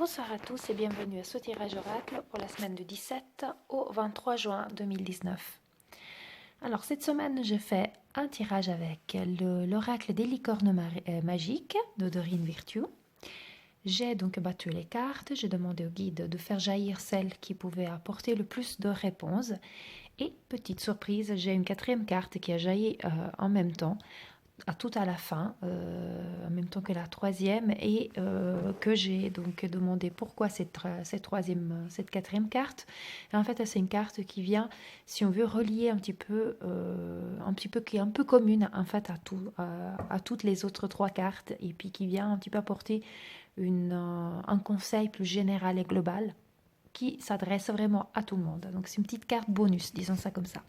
Bonsoir à tous et bienvenue à ce tirage oracle pour la semaine du 17 au 23 juin 2019. Alors cette semaine, je fais un tirage avec l'oracle des licornes magiques de Dorine Virtue. J'ai donc battu les cartes, j'ai demandé au guide de faire jaillir celles qui pouvaient apporter le plus de réponses. Et petite surprise, j'ai une quatrième carte qui a jailli en même temps, tout à la fin, en même temps que la troisième, et que j'ai donc demandé pourquoi cette quatrième carte. Et en fait, c'est une carte qui vient, si on veut, relier un petit peu, qui est un peu commune en fait à toutes les autres trois cartes, et puis qui vient un petit peu apporter un conseil plus général et global qui s'adresse vraiment à tout le monde. Donc c'est une petite carte bonus, disons ça comme ça.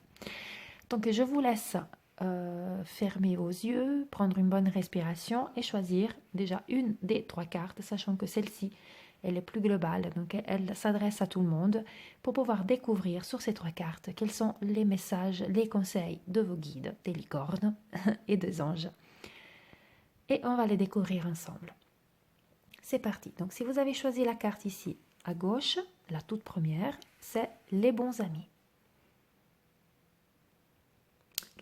Donc je vous laisse fermer vos yeux, prendre une bonne respiration et choisir déjà une des trois cartes, sachant que celle-ci, elle est plus globale, donc elle s'adresse à tout le monde, pour pouvoir découvrir sur ces trois cartes quels sont les messages, les conseils de vos guides, des licornes et des anges. Et on va les découvrir ensemble. C'est parti. Donc si vous avez choisi la carte ici à gauche, la toute première, c'est les bons amis.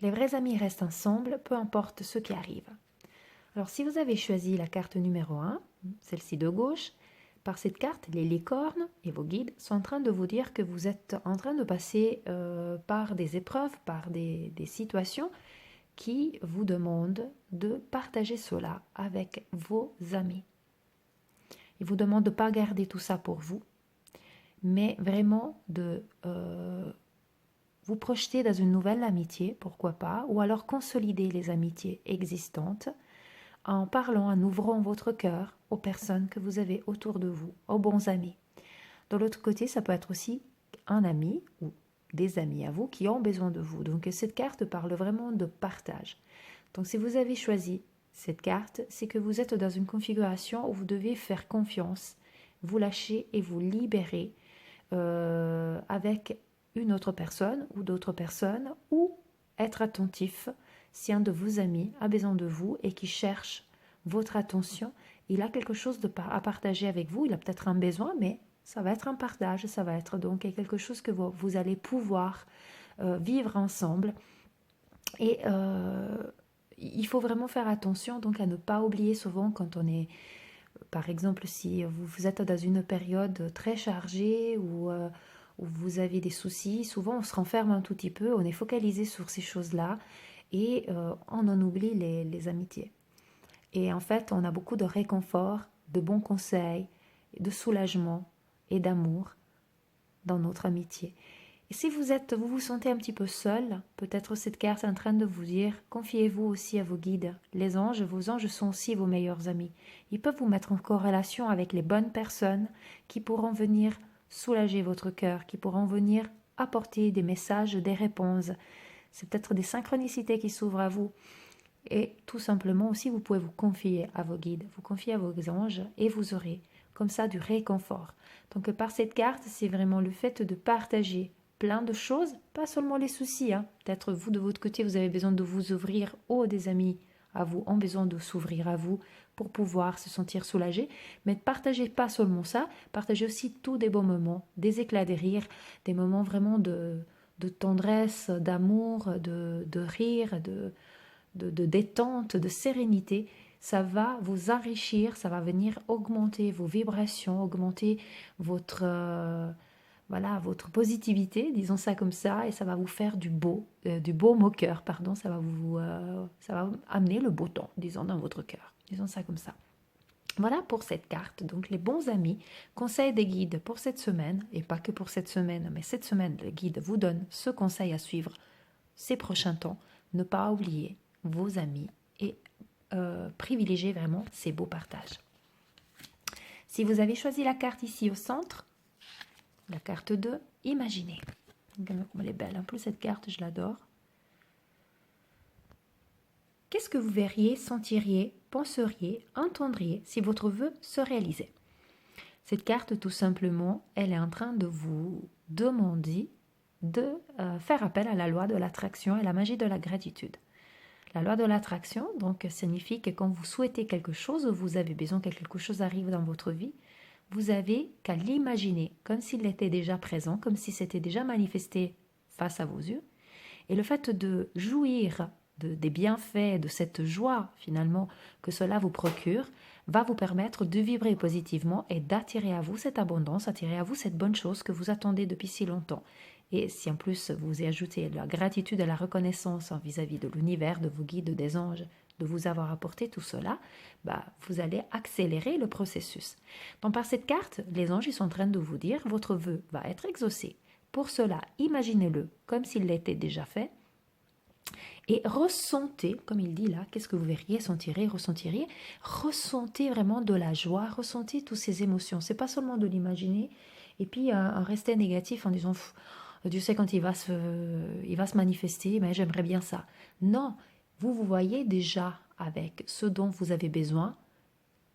Les vrais amis restent ensemble, peu importe ce qui arrive. Alors si vous avez choisi la carte numéro 1, celle-ci de gauche, par cette carte, les licornes et vos guides sont en train de vous dire que vous êtes en train de passer par des épreuves, par des situations qui vous demandent de partager cela avec vos amis. Ils vous demandent de ne pas garder tout ça pour vous, mais vraiment de vous projeter dans une nouvelle amitié, pourquoi pas, ou alors consolider les amitiés existantes en parlant, en ouvrant votre cœur aux personnes que vous avez autour de vous, aux bons amis. De l'autre côté, ça peut être aussi un ami ou des amis à vous qui ont besoin de vous. Donc cette carte parle vraiment de partage. Donc si vous avez choisi cette carte, c'est que vous êtes dans une configuration où vous devez faire confiance, vous lâcher et vous libérer avec une autre personne ou d'autres personnes, ou être attentif si un de vos amis a besoin de vous et qui cherche votre attention, il a quelque chose à partager avec vous, il a peut-être un besoin, mais ça va être un partage, ça va être donc quelque chose que vous allez pouvoir vivre ensemble. Et il faut vraiment faire attention donc à ne pas oublier souvent quand on est, par exemple, si vous êtes dans une période très chargée ou où vous avez des soucis, souvent on se renferme un tout petit peu, on est focalisé sur ces choses-là et on en oublie les amitiés. Et en fait, on a beaucoup de réconfort, de bons conseils, de soulagement et d'amour dans notre amitié. Et si vous vous sentez un petit peu seul, peut-être cette carte est en train de vous dire, confiez-vous aussi à vos guides. Les anges, vos anges sont aussi vos meilleurs amis. Ils peuvent vous mettre en corrélation avec les bonnes personnes qui pourront venir soulager votre cœur, qui pourront venir apporter des messages, des réponses. C'est peut-être des synchronicités qui s'ouvrent à vous. Et tout simplement aussi, vous pouvez vous confier à vos guides, vous confier à vos anges et vous aurez comme ça du réconfort. Donc par cette carte, c'est vraiment le fait de partager plein de choses, pas seulement les soucis. Peut-être vous, de votre côté, vous avez besoin de vous ouvrir, ou des amis à vous ont besoin de s'ouvrir à vous pour pouvoir se sentir soulagé. Mais ne partagez pas seulement ça, partagez aussi tous des bons moments, des éclats de rire, des moments vraiment de tendresse, d'amour, de rire, de détente, de sérénité. Ça va vous enrichir, ça va venir augmenter vos vibrations, augmenter votre votre positivité, disons ça comme ça, et ça va vous faire du beau au cœur, pardon, ça va amener le beau temps, disons, dans votre cœur, disons ça comme ça. Voilà pour cette carte, donc les bons amis, conseils des guides pour cette semaine, et pas que pour cette semaine, mais cette semaine, le guide vous donne ce conseil à suivre ces prochains temps, ne pas oublier vos amis et privilégier vraiment ces beaux partages. Si vous avez choisi la carte ici au centre, la carte 2, imaginez. Regardez comme elle est belle. En plus, cette carte, je l'adore. Qu'est-ce que vous verriez, sentiriez, penseriez, entendriez si votre vœu se réalisait? Cette carte, tout simplement, elle est en train de vous demander de faire appel à la loi de l'attraction et la magie de la gratitude. La loi de l'attraction, donc, signifie que quand vous souhaitez quelque chose, vous avez besoin que quelque chose arrive dans votre vie, vous avez qu'à l'imaginer comme s'il était déjà présent, comme si c'était déjà manifesté face à vos yeux. Et le fait de jouir des bienfaits, de cette joie finalement que cela vous procure, va vous permettre de vibrer positivement et d'attirer à vous cette abondance, attirer à vous cette bonne chose que vous attendez depuis si longtemps. Et si en plus vous y ajoutez la gratitude et la reconnaissance vis-à-vis de l'univers, de vos guides, des anges, de vous avoir apporté tout cela, vous allez accélérer le processus. Donc par cette carte, les anges ils sont en train de vous dire, votre vœu va être exaucé. Pour cela, imaginez-le comme s'il l'était déjà fait et ressentez, comme il dit là, qu'est-ce que vous verriez, sentiriez, ressentiriez, ressentez vraiment de la joie, ressentez toutes ces émotions. C'est pas seulement de l'imaginer et puis rester négatif en disant Dieu sait quand il va se manifester, mais j'aimerais bien ça. Non, vous vous voyez déjà avec ce dont vous avez besoin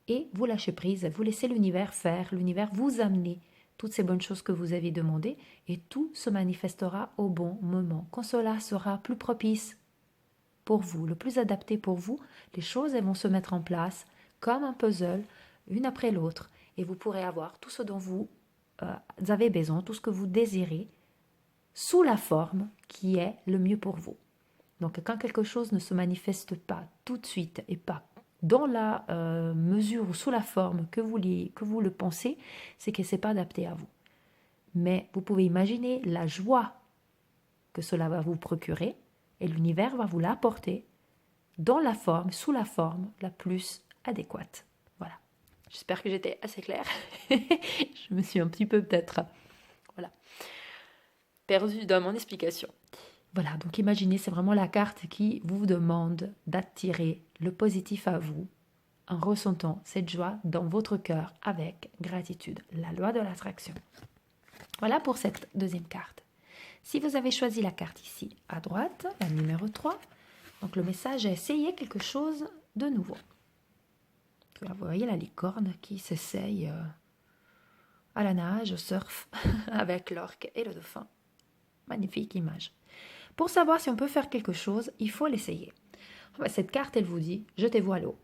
et vous lâchez prise, vous laissez l'univers faire, l'univers vous amener toutes ces bonnes choses que vous avez demandées et tout se manifestera au bon moment. Quand cela sera plus propice pour vous, le plus adapté pour vous, les choses elles vont se mettre en place comme un puzzle, une après l'autre, et vous pourrez avoir tout ce dont vous avez besoin, tout ce que vous désirez, sous la forme qui est le mieux pour vous. Donc quand quelque chose ne se manifeste pas tout de suite et pas dans la mesure ou sous la forme que vous le pensez, c'est que ce n'est pas adapté à vous. Mais vous pouvez imaginer la joie que cela va vous procurer et l'univers va vous l'apporter dans la forme, sous la forme la plus adéquate. Voilà. J'espère que j'étais assez claire. Je me suis un petit peu peut-être perdue dans mon explication. Voilà, donc imaginez, c'est vraiment la carte qui vous demande d'attirer le positif à vous en ressentant cette joie dans votre cœur avec gratitude, la loi de l'attraction. Voilà pour cette deuxième carte. Si vous avez choisi la carte ici à droite, la numéro 3, donc le message est essayer quelque chose de nouveau. Là, vous voyez la licorne qui s'essaye à la nage, au surf, avec l'orque et le dauphin. Magnifique image. Pour savoir si on peut faire quelque chose, il faut l'essayer. Cette carte, elle vous dit, jetez-vous à l'eau.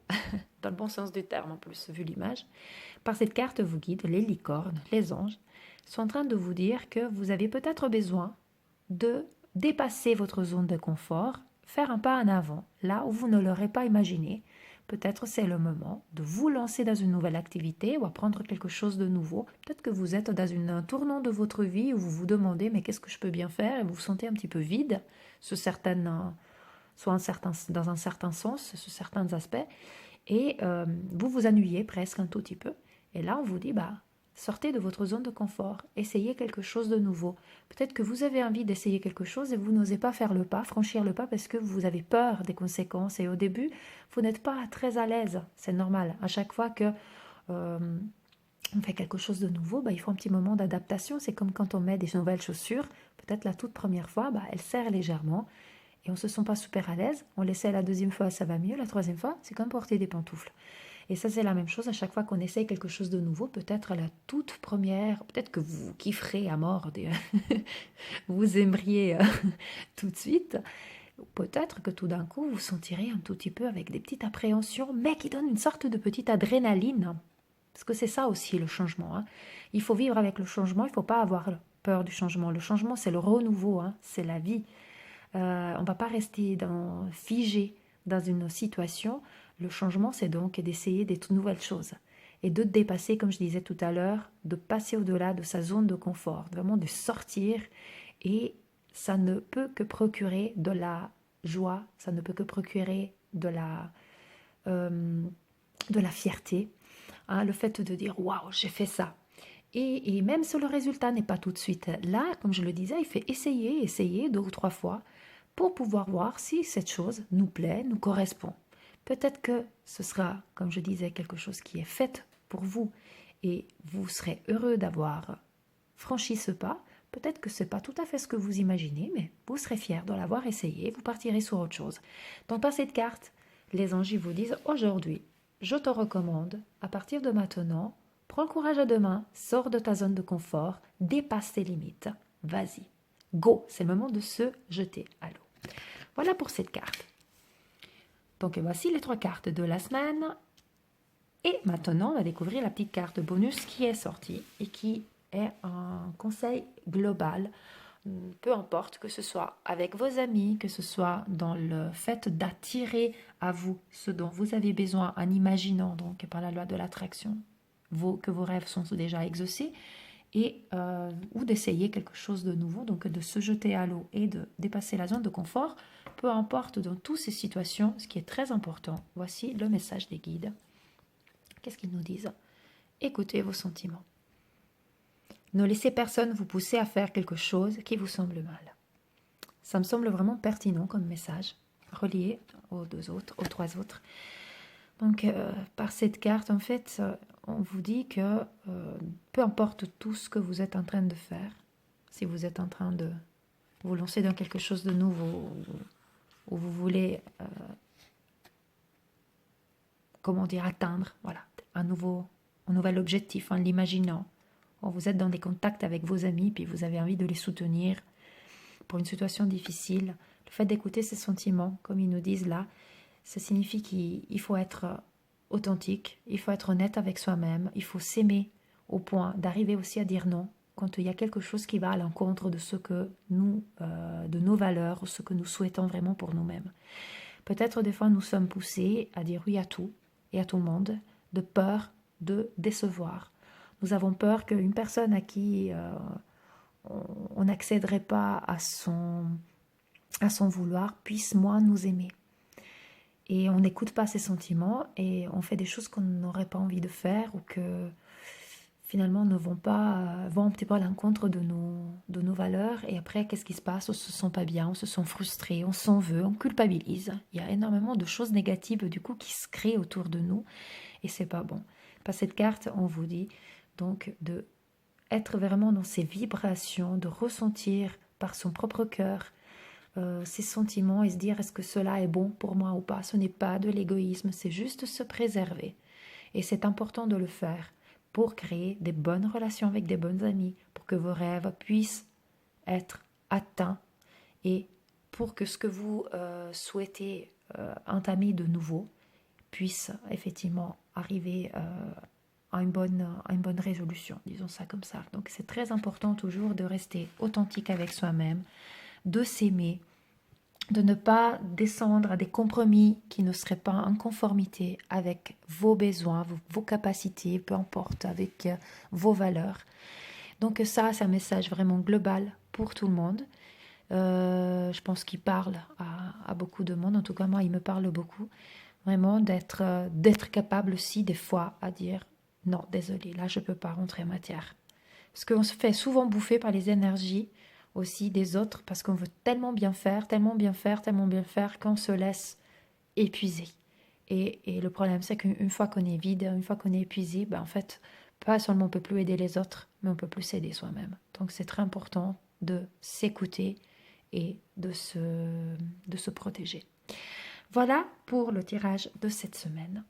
Dans le bon sens du terme en plus, vu l'image. Par cette carte vous guide, les licornes, les anges, sont en train de vous dire que vous avez peut-être besoin de dépasser votre zone de confort, faire un pas en avant, là où vous ne l'aurez pas imaginé. Peut-être c'est le moment de vous lancer dans une nouvelle activité ou apprendre quelque chose de nouveau. Peut-être que vous êtes dans un tournant de votre vie où vous vous demandez mais qu'est-ce que je peux bien faire et vous vous sentez un petit peu vide sur dans un certain sens, sur certains aspects et vous vous ennuyez presque un tout petit peu. Et là on vous dit sortez de votre zone de confort, essayez quelque chose de nouveau. Peut-être que vous avez envie d'essayer quelque chose et vous n'osez pas faire le pas, franchir le pas parce que vous avez peur des conséquences. Et au début, vous n'êtes pas très à l'aise. C'est normal. À chaque fois que on fait quelque chose de nouveau, il faut un petit moment d'adaptation. C'est comme quand on met des nouvelles chaussures. Peut-être la toute première fois, elles serrent légèrement et on ne se sent pas super à l'aise. On l'essaie la deuxième fois, ça va mieux. La troisième fois, c'est comme porter des pantoufles. Et ça, c'est la même chose à chaque fois qu'on essaye quelque chose de nouveau. Peut-être la toute première, peut-être que vous kifferez à mort, vous aimeriez tout de suite. Peut-être que tout d'un coup, vous sentirez un tout petit peu avec des petites appréhensions, mais qui donnent une sorte de petite adrénaline. Parce que c'est ça aussi le changement. Il faut vivre avec le changement, il ne faut pas avoir peur du changement. Le changement, c'est le renouveau, c'est la vie. On ne va pas rester figé dans une situation. Le changement, c'est donc d'essayer des toutes nouvelles choses et de dépasser, comme je disais tout à l'heure, de passer au-delà de sa zone de confort, vraiment de sortir. Et ça ne peut que procurer de la joie, ça ne peut que procurer de la fierté. Le fait de dire « Waouh, j'ai fait ça ». Et même si le résultat n'est pas tout de suite là, comme je le disais, il fait essayer 2 ou 3 fois pour pouvoir voir si cette chose nous plaît, nous correspond. Peut-être que ce sera, comme je disais, quelque chose qui est fait pour vous et vous serez heureux d'avoir franchi ce pas. Peut-être que ce n'est pas tout à fait ce que vous imaginez, mais vous serez fier de l'avoir essayé, vous partirez sur autre chose. Donc par cette carte, les anges vous disent aujourd'hui, je te recommande, à partir de maintenant, prends le courage à deux mains, sors de ta zone de confort, dépasse tes limites, vas-y, go, c'est le moment de se jeter à l'eau. Voilà pour cette carte. Donc voici les 3 cartes de la semaine. Et maintenant, on va découvrir la petite carte bonus qui est sortie et qui est un conseil global. Peu importe que ce soit avec vos amis, que ce soit dans le fait d'attirer à vous ce dont vous avez besoin en imaginant, donc par la loi de l'attraction, que vos rêves sont déjà exaucés, ou d'essayer quelque chose de nouveau, donc de se jeter à l'eau et de dépasser la zone de confort, peu importe dans toutes ces situations, ce qui est très important. Voici le message des guides. Qu'est-ce qu'ils nous disent? Écoutez vos sentiments. Ne laissez personne vous pousser à faire quelque chose qui vous semble mal. Ça me semble vraiment pertinent comme message, relié aux trois autres. Donc, par cette carte, en fait, on vous dit que peu importe tout ce que vous êtes en train de faire, si vous êtes en train de vous lancer dans quelque chose de nouveau, ou vous voulez, atteindre, voilà, un nouvel objectif en l'imaginant, ou vous êtes dans des contacts avec vos amis, puis vous avez envie de les soutenir pour une situation difficile, le fait d'écouter ces sentiments, comme ils nous disent là, ça signifie qu'il faut être authentique, il faut être honnête avec soi-même, il faut s'aimer au point d'arriver aussi à dire non quand il y a quelque chose qui va à l'encontre de ce que de nos valeurs, ou ce que nous souhaitons vraiment pour nous-mêmes. Peut-être des fois nous sommes poussés à dire oui à tout et à tout le monde, de peur de décevoir. Nous avons peur qu'une personne à qui on n'accéderait pas à son vouloir puisse moins nous aimer. Et on n'écoute pas ses sentiments et on fait des choses qu'on n'aurait pas envie de faire ou que finalement ne vont un petit peu à l'encontre de nos valeurs. Et après, qu'est-ce qui se passe? On se sent pas bien, on se sent frustré, on s'en veut, on culpabilise. Il y a énormément de choses négatives du coup qui se créent autour de nous et c'est pas bon. Par cette carte, on vous dit donc de être vraiment dans ces vibrations, de ressentir par son propre cœur ces sentiments et se dire est-ce que cela est bon pour moi ou pas. Ce n'est pas de l'égoïsme, c'est juste se préserver. Et c'est important de le faire pour créer des bonnes relations avec des bonnes amies, pour que vos rêves puissent être atteints et pour que ce que vous souhaitez entamer de nouveau puisse effectivement arriver à une bonne résolution, disons ça comme ça. Donc c'est très important toujours de rester authentique avec soi-même, de s'aimer, de ne pas descendre à des compromis qui ne seraient pas en conformité avec vos besoins, vos capacités, peu importe, avec vos valeurs. Donc ça, c'est un message vraiment global pour tout le monde. Je pense qu'il parle à beaucoup de monde, en tout cas moi, il me parle beaucoup. Vraiment d'être capable aussi des fois à dire « Non, désolé, là je ne peux pas rentrer en matière ». Parce qu'on se fait souvent bouffer par les énergies aussi des autres parce qu'on veut tellement bien faire, qu'on se laisse épuiser. Et le problème, c'est qu'une fois qu'on est vide, une fois qu'on est épuisé, en fait, pas seulement on peut plus aider les autres, mais on peut plus s'aider soi-même. Donc c'est très important de s'écouter et de se protéger. Voilà pour le tirage de cette semaine.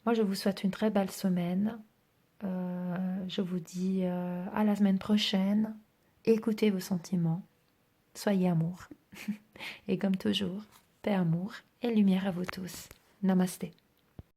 Moi, je vous souhaite une très belle semaine. Je vous dis à la semaine prochaine. Écoutez vos sentiments. Soyez amour. Et comme toujours, paix, amour et lumière à vous tous. Namasté.